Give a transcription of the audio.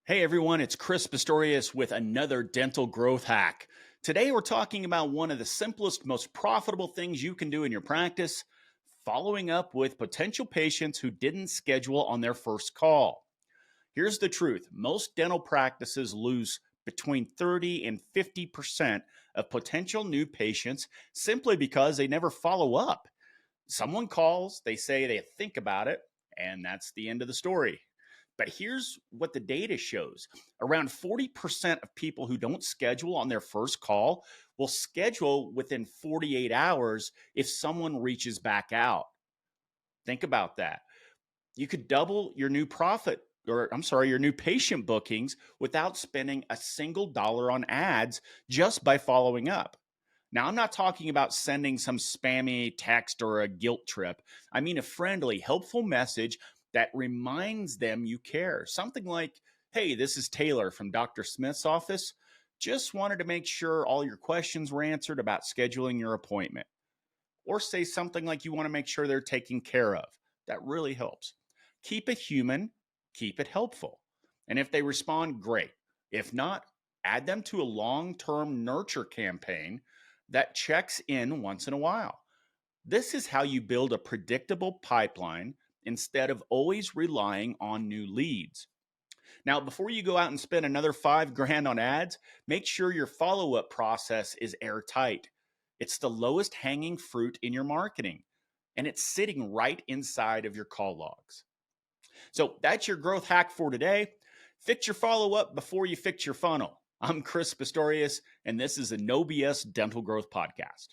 Hey everyone, it's Chris Pistorius with another dental growth hack. Today we're talking about one of the simplest, most profitable things you can do in your practice, following up with potential patients who didn't schedule on their first call. Here's the truth: most dental practices lose between 30 and 50% of potential new patients simply because they never follow up. Someone calls, they say they think about it, and that's the end of the story. But here's what the data shows: around 40% of people who don't schedule on their first call will schedule within 48 hours if someone reaches back out. Think about that. You could double your new profit, or I'm sorry, your new patient bookings without spending a single dollar on ads just by following up. Now, I'm not talking about sending some spammy text or a guilt trip. I mean a friendly, helpful message that reminds them you care. Something like, "Hey, this is Taylor from Dr. Smith's office. Just wanted to make sure all your questions were answered about scheduling your appointment." Or say something like you want to make sure they're taken care of. That really helps. Keep it human, keep it helpful. And if they respond, great. If not, add them to a long term nurture campaign that checks in once in a while. This is how you build a predictable pipeline instead of always relying on new leads. Now, before you go out and spend another 5 grand on ads, make sure your follow up process is airtight. It's the lowest hanging fruit in your marketing, and it's sitting right inside of your call logs. So that's your growth hack for today. Fix your follow up before you fix your funnel. I'm Chris Pistorius, and this is the No BS Dental Growth Podcast.